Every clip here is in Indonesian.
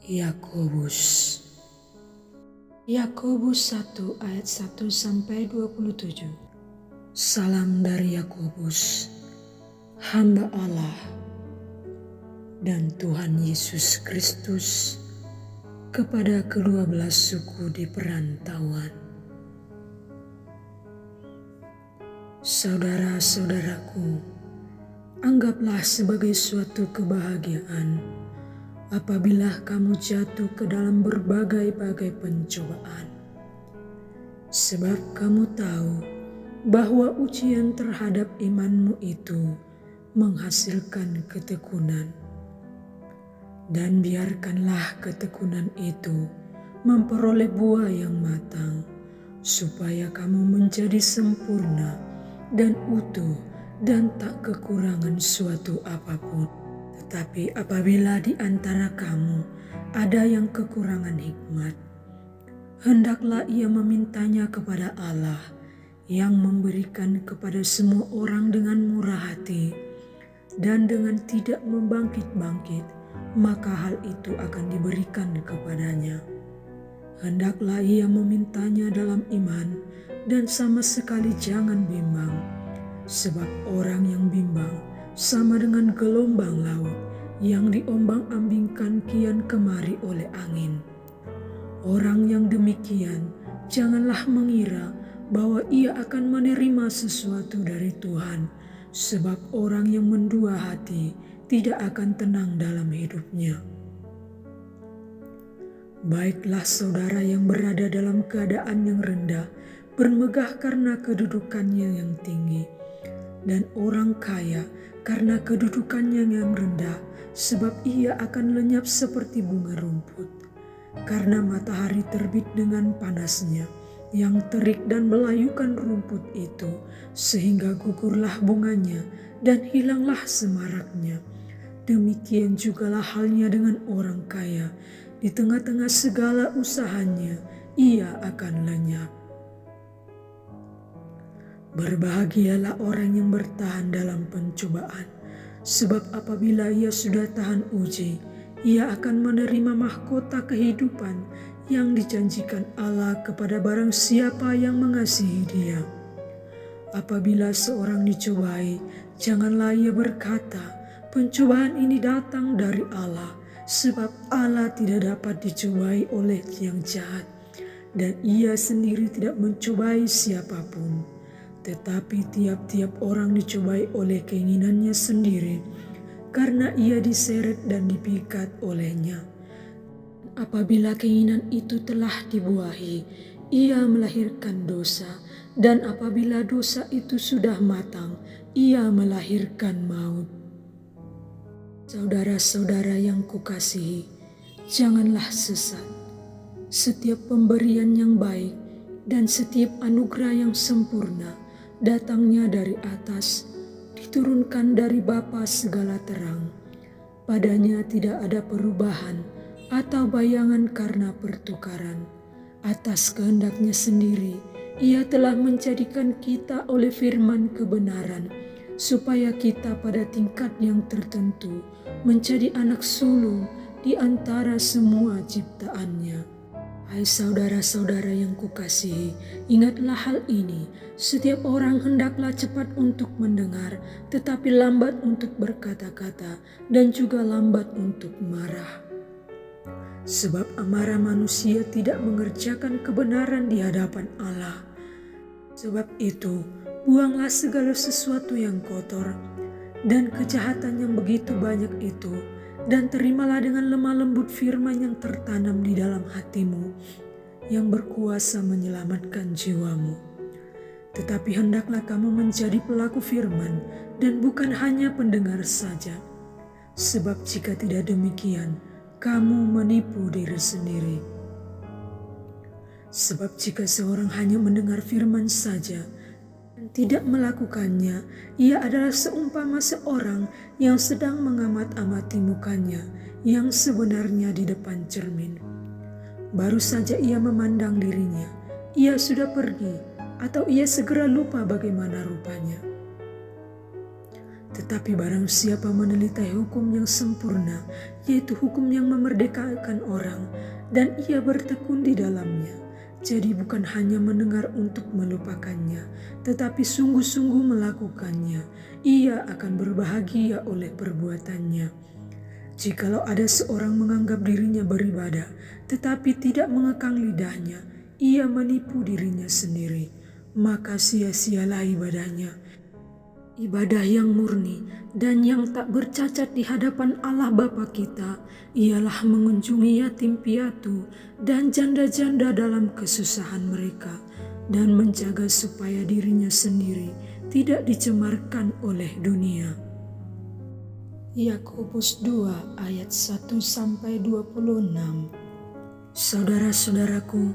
Yakobus Yakobus 1 ayat 1 sampai 27. Salam dari Yakobus, hamba Allah dan Tuhan Yesus Kristus kepada kedua belas suku di perantauan. Saudara-saudaraku, anggaplah sebagai suatu kebahagiaan apabila kamu jatuh ke dalam berbagai-bagai pencobaan. Sebab kamu tahu bahwa ujian terhadap imanmu itu menghasilkan ketekunan. Dan biarkanlah ketekunan itu memperoleh buah yang matang, supaya kamu menjadi sempurna dan utuh dan tak kekurangan suatu apapun. Tetapi apabila di antara kamu ada yang kekurangan hikmat, hendaklah ia memintanya kepada Allah yang memberikan kepada semua orang dengan murah hati dan dengan tidak membangkit-bangkit, maka hal itu akan diberikan kepadanya. Hendaklah ia memintanya dalam iman dan sama sekali jangan bimbang, sebab orang yang bimbang sama dengan gelombang laut yang diombang-ambingkan kian kemari oleh angin. Orang yang demikian janganlah mengira bahwa ia akan menerima sesuatu dari Tuhan, sebab orang yang mendua hati tidak akan tenang dalam hidupnya. Baiklah saudara yang berada dalam keadaan yang rendah, bermegah karena kedudukannya yang tinggi, dan orang kaya karena kedudukannya yang rendah, sebab ia akan lenyap seperti bunga rumput. Karena matahari terbit dengan panasnya, yang terik dan melayukan rumput itu, sehingga gugurlah bunganya dan hilanglah semaraknya. Demikian jugalah halnya dengan orang kaya, di tengah-tengah segala usahanya ia akan lenyap. Berbahagialah orang yang bertahan dalam pencobaan, sebab apabila ia sudah tahan uji, ia akan menerima mahkota kehidupan yang dijanjikan Allah kepada barang siapa yang mengasihi Dia. Apabila seorang dicobai, janganlah ia berkata, "Pencobaan ini datang dari Allah," sebab Allah tidak dapat dicobai oleh yang jahat, dan ia sendiri tidak mencobai siapapun. Tetapi tiap-tiap orang dicobai oleh keinginannya sendiri, karena ia diseret dan dipikat olehnya. Apabila keinginan itu telah dibuahi, ia melahirkan dosa, dan apabila dosa itu sudah matang, ia melahirkan maut. Saudara-saudara yang kukasihi, janganlah sesat. Setiap pemberian yang baik dan setiap anugerah yang sempurna datangnya dari atas, diturunkan dari Bapa segala terang. Padanya tidak ada perubahan atau bayangan karena pertukaran. Atas kehendaknya sendiri, Ia telah menjadikan kita oleh firman kebenaran, supaya kita pada tingkat yang tertentu menjadi anak sulung di antara semua ciptaannya. Hai saudara-saudara yang kukasihi, ingatlah hal ini. Setiap orang hendaklah cepat untuk mendengar, tetapi lambat untuk berkata-kata, dan juga lambat untuk marah. Sebab amarah manusia tidak mengerjakan kebenaran di hadapan Allah. Sebab itu, buanglah segala sesuatu yang kotor dan kejahatan yang begitu banyak itu, dan terimalah dengan lemah lembut firman yang tertanam di dalam hatimu, yang berkuasa menyelamatkan jiwamu. Tetapi hendaklah kamu menjadi pelaku firman, dan bukan hanya pendengar saja. Sebab jika tidak demikian, kamu menipu diri sendiri. Sebab jika seorang hanya mendengar firman saja, tidak melakukannya, ia adalah seumpama seorang yang sedang mengamat-amati mukanya yang sebenarnya di depan cermin. Baru saja ia memandang dirinya, ia sudah pergi, atau ia segera lupa bagaimana rupanya. Tetapi barang siapa meneliti hukum yang sempurna, yaitu hukum yang memerdekakan orang, dan ia bertekun di dalamnya, jadi bukan hanya mendengar untuk melupakannya, tetapi sungguh-sungguh melakukannya, ia akan berbahagia oleh perbuatannya. Jikalau ada seorang menganggap dirinya beribadah, tetapi tidak mengekang lidahnya, ia menipu dirinya sendiri, maka sia-sialah ibadahnya. Ibadah yang murni dan yang tak bercacat di hadapan Allah Bapa kita ialah mengunjungi yatim piatu dan janda-janda dalam kesusahan mereka dan menjaga supaya dirinya sendiri tidak dicemarkan oleh dunia. Yakobus 2 ayat 1-26. Saudara-saudaraku,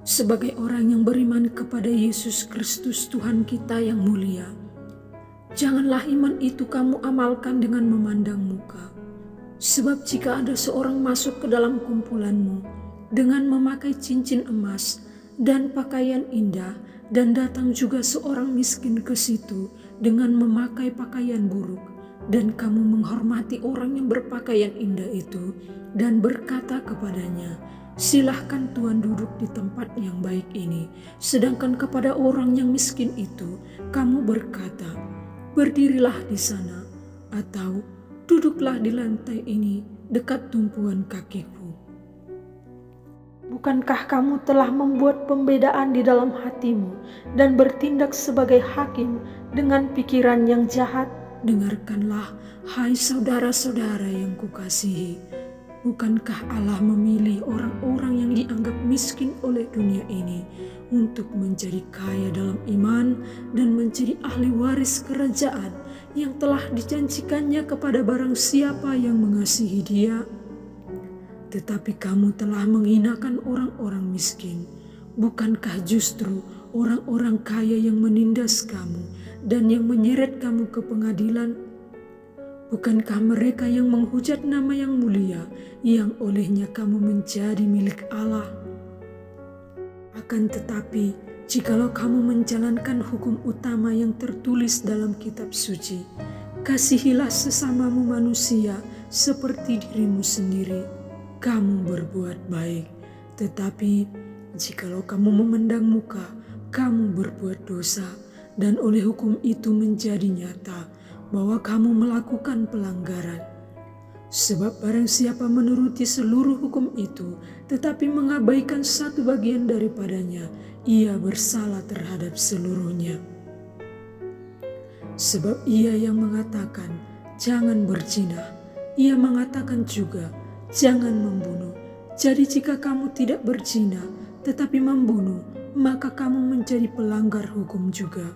sebagai orang yang beriman kepada Yesus Kristus Tuhan kita yang mulia, janganlah iman itu kamu amalkan dengan memandang muka. Sebab jika ada seorang masuk ke dalam kumpulanmu dengan memakai cincin emas dan pakaian indah, dan datang juga seorang miskin ke situ dengan memakai pakaian buruk, dan kamu menghormati orang yang berpakaian indah itu dan berkata kepadanya, "Silahkan Tuhan duduk di tempat yang baik ini," sedangkan kepada orang yang miskin itu kamu berkata, "Berdirilah di sana," atau "Duduklah di lantai ini dekat tumpuan kakiku." Bukankah kamu telah membuat pembedaan di dalam hatimu dan bertindak sebagai hakim dengan pikiran yang jahat? Dengarkanlah, hai saudara-saudara yang kukasihi. Bukankah Allah memilih orang-orang yang dianggap miskin oleh dunia ini untuk menjadi kaya dalam iman dan menjadi ahli waris kerajaan yang telah dijanjikannya kepada barang siapa yang mengasihi Dia? Tetapi kamu telah menghinakan orang-orang miskin. Bukankah justru orang-orang kaya yang menindas kamu dan yang menyeret kamu ke pengadilan? Bukankah mereka yang menghujat nama yang mulia, yang olehnya kamu menjadi milik Allah? Akan tetapi, jikalau kamu menjalankan hukum utama yang tertulis dalam kitab suci, kasihilah sesamamu manusia seperti dirimu sendiri, kamu berbuat baik. Tetapi, jikalau kamu memandang muka, kamu berbuat dosa, dan oleh hukum itu menjadi nyata bahwa kamu melakukan pelanggaran. Sebab barang siapa menuruti seluruh hukum itu, tetapi mengabaikan satu bagian daripadanya, ia bersalah terhadap seluruhnya. Sebab ia yang mengatakan, "Jangan berzina," ia mengatakan juga, "Jangan membunuh." Jadi jika kamu tidak berzina, tetapi membunuh, maka kamu menjadi pelanggar hukum juga.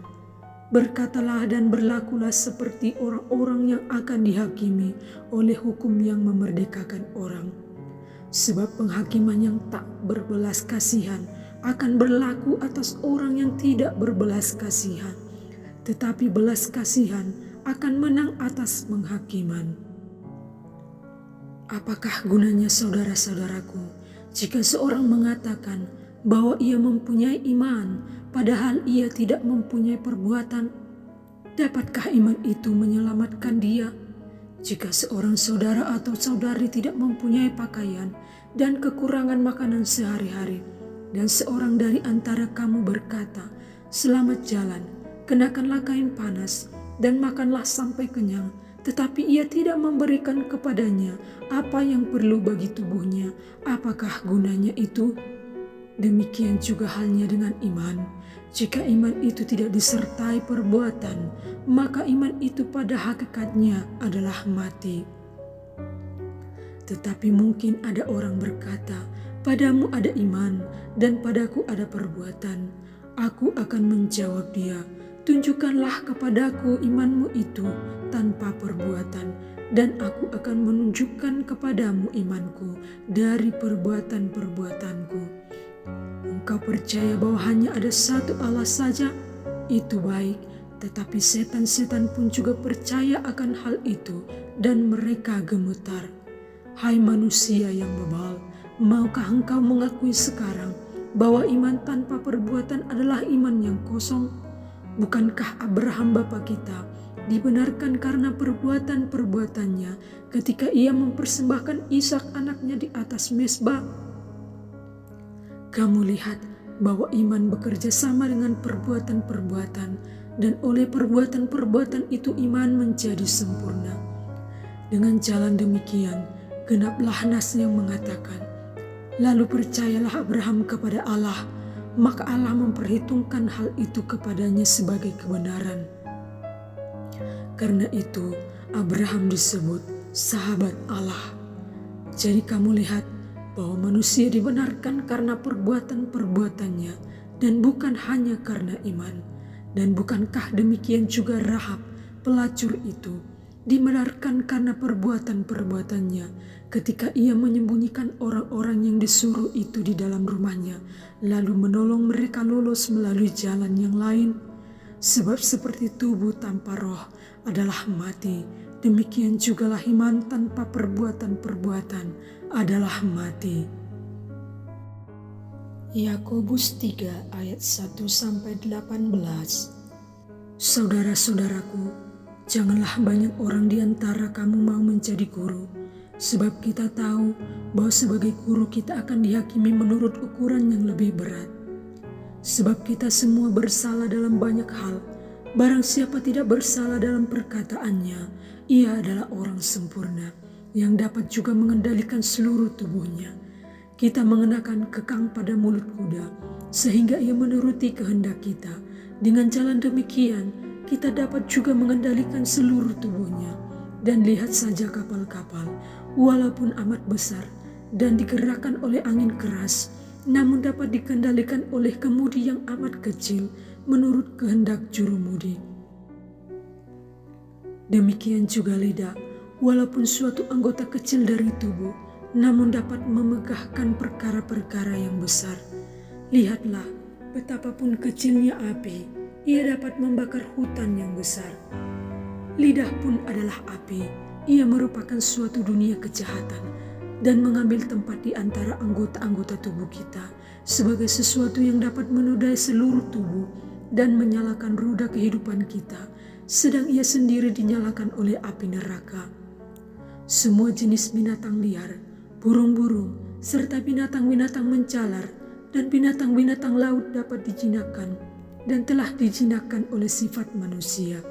Berkatalah dan berlakulah seperti orang-orang yang akan dihakimi oleh hukum yang memerdekakan orang. Sebab penghakiman yang tak berbelas kasihan akan berlaku atas orang yang tidak berbelas kasihan, tetapi belas kasihan akan menang atas penghakiman. Apakah gunanya saudara-saudaraku, jika seorang mengatakan bahwa ia mempunyai iman, padahal ia tidak mempunyai perbuatan? Dapatkah iman itu menyelamatkan dia? Jika seorang saudara atau saudari tidak mempunyai pakaian dan kekurangan makanan sehari-hari, dan seorang dari antara kamu berkata, "Selamat jalan, kenakanlah kain panas, dan makanlah sampai kenyang," tetapi ia tidak memberikan kepadanya apa yang perlu bagi tubuhnya, apakah gunanya itu? Demikian juga halnya dengan iman. Jika iman itu tidak disertai perbuatan, maka iman itu pada hakikatnya adalah mati. Tetapi mungkin ada orang berkata, "Padamu ada iman dan padaku ada perbuatan." Aku akan menjawab dia, "Tunjukkanlah kepadaku imanmu itu tanpa perbuatan, dan aku akan menunjukkan kepadamu imanku dari perbuatan-perbuatanku." Engkau percaya bahwa hanya ada satu Allah saja? Itu baik, tetapi setan-setan pun juga percaya akan hal itu, dan mereka gemetar. Hai manusia yang bebal, maukah engkau mengakui sekarang bahwa iman tanpa perbuatan adalah iman yang kosong? Bukankah Abraham bapa kita dibenarkan karena perbuatan-perbuatannya ketika ia mempersembahkan Ishak anaknya di atas mezbah. Kamu lihat bahwa iman bekerja sama dengan perbuatan-perbuatan, dan oleh perbuatan-perbuatan itu iman menjadi sempurna. Dengan jalan demikian, genaplah nas yang mengatakan, lalu percayalah Abraham kepada Allah, maka Allah memperhitungkan hal itu kepadanya sebagai kebenaran. Karena itu, Abraham disebut sahabat Allah. Jadi kamu lihat bahwa manusia dibenarkan karena perbuatan-perbuatannya dan bukan hanya karena iman. Dan bukankah demikian juga Rahab, pelacur itu, dibenarkan karena perbuatan-perbuatannya ketika ia menyembunyikan orang-orang yang disuruh itu di dalam rumahnya, lalu menolong mereka lolos melalui jalan yang lain. Sebab seperti tubuh tanpa roh adalah mati, demikian jugalah iman tanpa perbuatan-perbuatan adalah mati. Yakobus 3 ayat 1-18. Saudara-saudaraku, janganlah banyak orang di antara kamu mau menjadi guru, sebab kita tahu bahwa sebagai guru kita akan dihakimi menurut ukuran yang lebih berat. Sebab kita semua bersalah dalam banyak hal. Barang siapa tidak bersalah dalam perkataannya, ia adalah orang sempurna, yang dapat juga mengendalikan seluruh tubuhnya. Kita mengenakan kekang pada mulut kuda, sehingga ia menuruti kehendak kita. Dengan jalan demikian, kita dapat juga mengendalikan seluruh tubuhnya. Dan lihat saja kapal-kapal, walaupun amat besar dan digerakkan oleh angin keras, namun dapat dikendalikan oleh kemudi yang amat kecil menurut kehendak jurumudi. Demikian juga lidah, walaupun suatu anggota kecil dari tubuh, namun dapat memegahkan perkara-perkara yang besar. Lihatlah, betapapun kecilnya api, ia dapat membakar hutan yang besar. Lidah pun adalah api, ia merupakan suatu dunia kejahatan dan mengambil tempat di antara anggota-anggota tubuh kita sebagai sesuatu yang dapat menodai seluruh tubuh dan menyalakan roda kehidupan kita, sedang ia sendiri dinyalakan oleh api neraka. Semua jenis binatang liar, burung-burung, serta binatang-binatang mencalar dan binatang-binatang laut dapat dijinakkan dan telah dijinakkan oleh sifat manusia.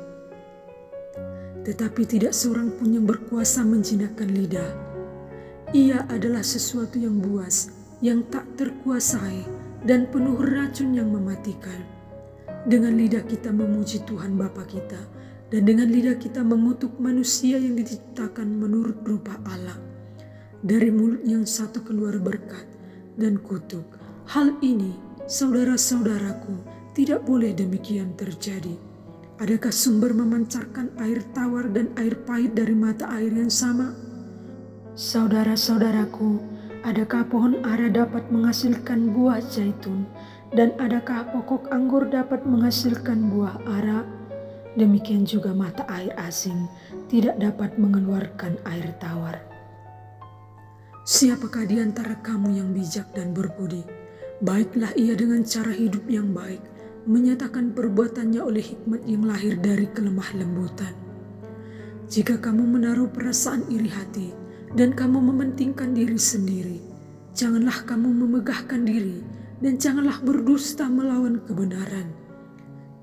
Tetapi tidak seorang pun yang berkuasa menjinakkan lidah. Ia adalah sesuatu yang buas, yang tak terkuasai dan penuh racun yang mematikan. Dengan lidah kita memuji Tuhan Bapa kita, dan dengan lidah kita mengutuk manusia yang diciptakan menurut rupa Allah. Dari mulut yang satu keluar berkat dan kutuk. Hal ini, saudara-saudaraku, tidak boleh demikian terjadi. Adakah sumber memancarkan air tawar dan air pahit dari mata air yang sama? Saudara-saudaraku, adakah pohon ara dapat menghasilkan buah zaitun, dan adakah pokok anggur dapat menghasilkan buah ara? Demikian juga mata air asin tidak dapat mengeluarkan air tawar. Siapakah di antara kamu yang bijak dan berbudi? Baiklah ia dengan cara hidup yang baik, menyatakan perbuatannya oleh hikmat yang lahir dari kelemah lembutan. Jika kamu menaruh perasaan iri hati dan kamu mementingkan diri sendiri, janganlah kamu memegahkan diri dan janganlah berdusta melawan kebenaran.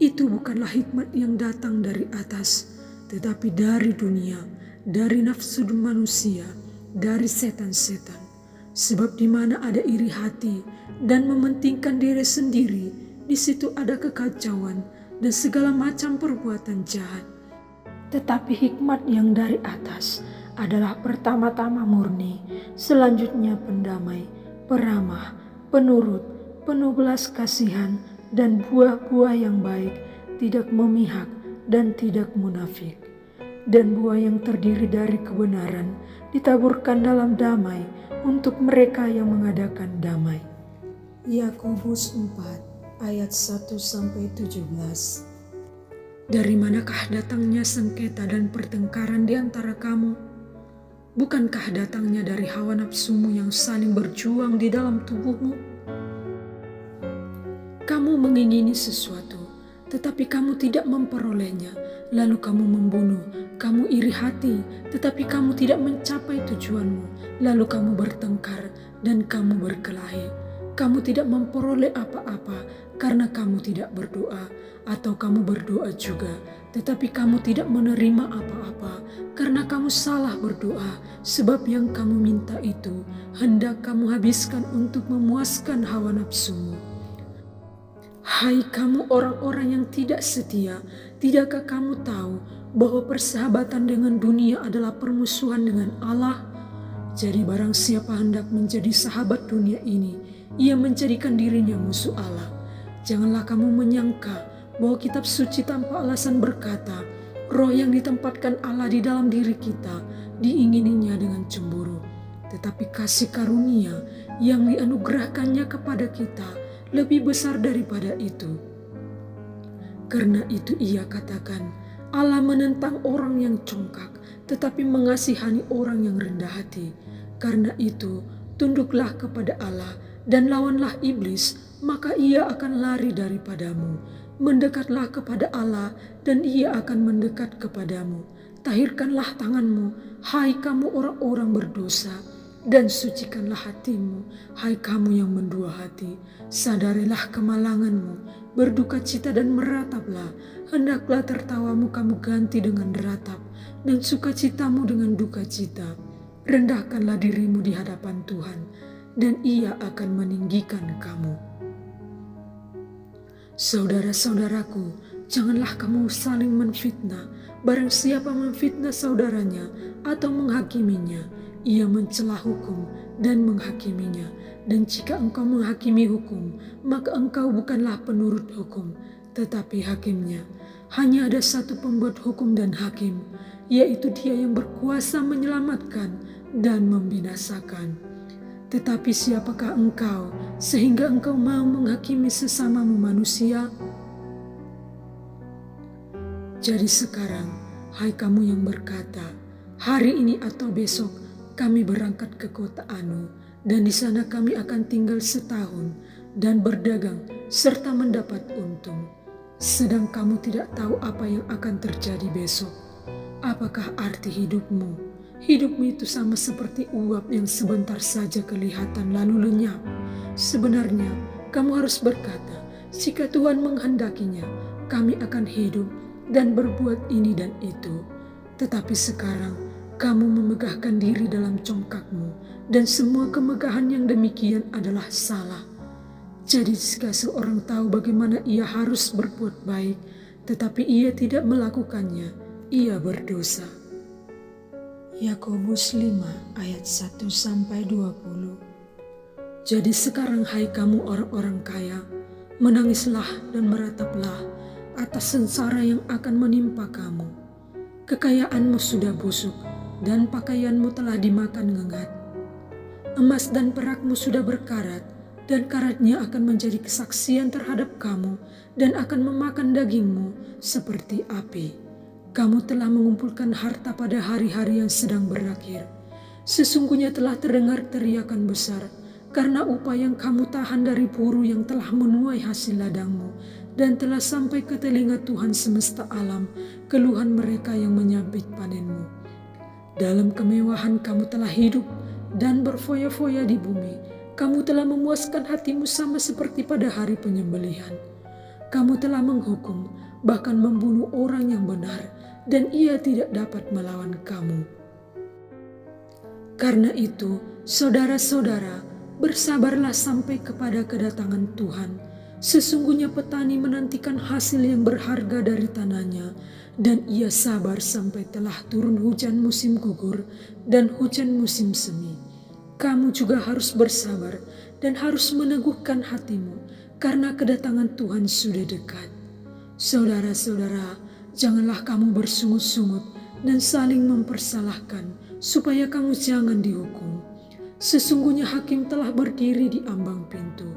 Itu bukanlah hikmat yang datang dari atas, tetapi dari dunia, dari nafsu manusia, dari setan-setan. Sebab di mana ada iri hati dan mementingkan diri sendiri, di situ ada kekacauan dan segala macam perbuatan jahat. Tetapi hikmat yang dari atas adalah pertama-tama murni, selanjutnya pendamai, peramah, penurut, penuh belas kasihan, dan buah-buah yang baik, tidak memihak dan tidak munafik. Dan buah yang terdiri dari kebenaran ditaburkan dalam damai untuk mereka yang mengadakan damai. Yakobus 4 ayat 1-17. Dari manakah datangnya sengketa dan pertengkaran di antara kamu? Bukankah datangnya dari hawa nafsumu yang saling berjuang di dalam tubuhmu? Kamu mengingini sesuatu, tetapi kamu tidak memperolehnya. Lalu kamu membunuh, kamu iri hati, tetapi kamu tidak mencapai tujuanmu. Lalu kamu bertengkar dan kamu berkelahi. Kamu tidak memperoleh apa-apa karena kamu tidak berdoa, atau kamu berdoa juga, tetapi kamu tidak menerima apa-apa karena kamu salah berdoa, sebab yang kamu minta itu hendak kamu habiskan untuk memuaskan hawa nafsumu. Hai kamu orang-orang yang tidak setia, tidakkah kamu tahu bahwa persahabatan dengan dunia adalah permusuhan dengan Allah? Jadi barang siapa hendak menjadi sahabat dunia ini, ia menjadikan dirinya musuh Allah. Janganlah kamu menyangka bahwa kitab suci tanpa alasan berkata, roh yang ditempatkan Allah di dalam diri kita diingininya dengan cemburu. Tetapi kasih karunia yang dianugerahkannya kepada kita lebih besar daripada itu. Karena itu ia katakan, Allah menentang orang yang congkak, tetapi mengasihani orang yang rendah hati. Karena itu, tunduklah kepada Allah dan lawanlah iblis, maka ia akan lari daripadamu. Mendekatlah kepada Allah dan ia akan mendekat kepadamu. Tahirkanlah tanganmu, hai kamu orang-orang berdosa, dan sucikanlah hatimu, hai kamu yang mendua hati. Sadarilah kemalanganmu, berduka cita dan merataplah. Hendaklah tertawamu kamu ganti dengan ratap, dan sukacitamu dengan duka cita. Rendahkanlah dirimu di hadapan Tuhan, dan ia akan meninggikan kamu. Saudara-saudaraku, janganlah kamu saling menfitnah. Barang siapa memfitnah saudaranya atau menghakiminya, ia mencela hukum dan menghakiminya. Dan jika engkau menghakimi hukum, maka engkau bukanlah penurut hukum, tetapi hakimnya. Hanya ada satu pembuat hukum dan hakim, yaitu Dia yang berkuasa menyelamatkan dan membinasakan. Tetapi siapakah engkau sehingga engkau mau menghakimi sesamamu manusia? Jadi sekarang, hai kamu yang berkata, hari ini atau besok kami berangkat ke kota Anu, dan di sana kami akan tinggal setahun dan berdagang serta mendapat untung. Sedang kamu tidak tahu apa yang akan terjadi besok. Apakah arti hidupmu? Hidupmu itu sama seperti uap yang sebentar saja kelihatan lalu lenyap. Sebenarnya kamu harus berkata, jika Tuhan menghendakinya, kami akan hidup dan berbuat ini dan itu. Tetapi sekarang kamu memegahkan diri dalam congkakmu, dan semua kemegahan yang demikian adalah salah. Jadi jika seorang tahu bagaimana ia harus berbuat baik, tetapi ia tidak melakukannya, ia berdosa. Yakobus 5 ayat 1-20. Jadi sekarang hai kamu orang-orang kaya, menangislah dan merataplah atas sengsara yang akan menimpa kamu. Kekayaanmu sudah busuk, dan pakaianmu telah dimakan ngengat. Emas dan perakmu sudah berkarat, dan karatnya akan menjadi kesaksian terhadap kamu, dan akan memakan dagingmu seperti api. Kamu telah mengumpulkan harta pada hari-hari yang sedang berakhir. Sesungguhnya telah terdengar teriakan besar, karena upah yang kamu tahan dari buruh yang telah menuai hasil ladangmu, dan telah sampai ke telinga Tuhan semesta alam, keluhan mereka yang menyabit panenmu. Dalam kemewahan kamu telah hidup dan berfoya-foya di bumi. Kamu telah memuaskan hatimu sama seperti pada hari penyembelihan. Kamu telah menghukum, bahkan membunuh orang yang benar, dan ia tidak dapat melawan kamu. Karena itu, saudara-saudara, bersabarlah sampai kepada kedatangan Tuhan. Sesungguhnya petani menantikan hasil yang berharga dari tanahnya, dan ia sabar sampai telah turun hujan musim gugur dan hujan musim semi. Kamu juga harus bersabar dan harus meneguhkan hatimu, karena kedatangan Tuhan sudah dekat. Saudara-saudara, janganlah kamu bersungut-sungut dan saling mempersalahkan, supaya kamu jangan dihukum. Sesungguhnya hakim telah berdiri di ambang pintu.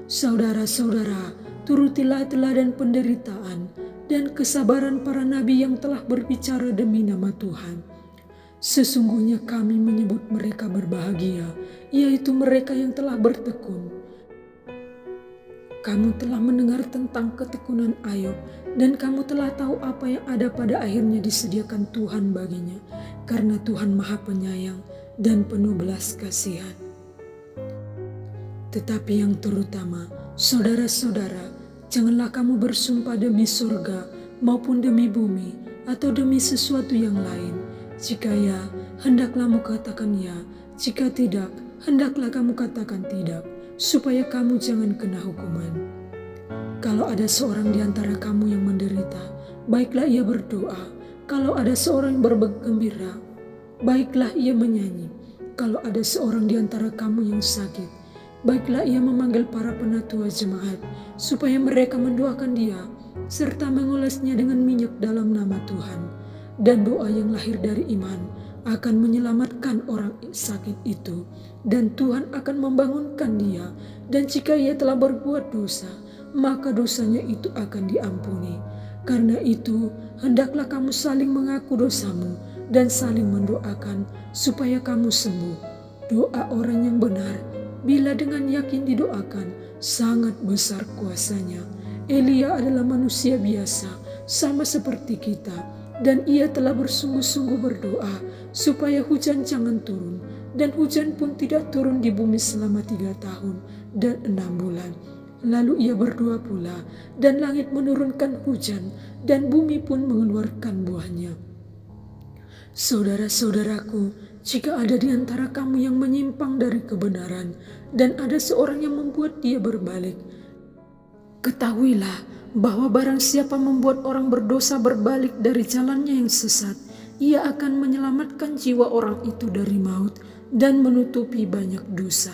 Saudara-saudara, turutilah teladan penderitaan dan kesabaran para nabi yang telah berbicara demi nama Tuhan. Sesungguhnya kami menyebut mereka berbahagia, yaitu mereka yang telah bertekun. Kamu telah mendengar tentang ketekunan Ayub, dan kamu telah tahu apa yang ada pada akhirnya disediakan Tuhan baginya, karena Tuhan Maha Penyayang dan penuh belas kasihan. Tetapi yang terutama, saudara-saudara, janganlah kamu bersumpah demi surga maupun demi bumi atau demi sesuatu yang lain. Jika ya, hendaklah kamu katakan ya. Jika tidak, hendaklah kamu katakan tidak, supaya kamu jangan kena hukuman. Kalau ada seorang di antara kamu yang menderita, baiklah ia berdoa. Kalau ada seorang yang bergembira, baiklah ia menyanyi. Kalau ada seorang di antara kamu yang sakit, baiklah ia memanggil para penatua jemaat, supaya mereka mendoakan dia, serta mengolesnya dengan minyak dalam nama Tuhan. Dan doa yang lahir dari iman akan menyelamatkan orang sakit itu, dan Tuhan akan membangunkan dia. Dan jika ia telah berbuat dosa, maka dosanya itu akan diampuni. Karena itu, hendaklah kamu saling mengaku dosamu dan saling mendoakan supaya kamu sembuh. Doa orang yang benar, bila dengan yakin didoakan, sangat besar kuasanya. Elia adalah manusia biasa, sama seperti kita, dan ia telah bersungguh-sungguh berdoa supaya hujan jangan turun, dan hujan pun tidak turun di bumi selama 3 tahun dan 6 bulan. Lalu ia berdoa pula, dan langit menurunkan hujan, dan bumi pun mengeluarkan buahnya. Saudara-saudaraku, jika ada di antara kamu yang menyimpang dari kebenaran, dan ada seorang yang membuat dia berbalik, ketahuilah bahwa barang siapa membuat orang berdosa berbalik dari jalannya yang sesat, ia akan menyelamatkan jiwa orang itu dari maut dan menutupi banyak dosa.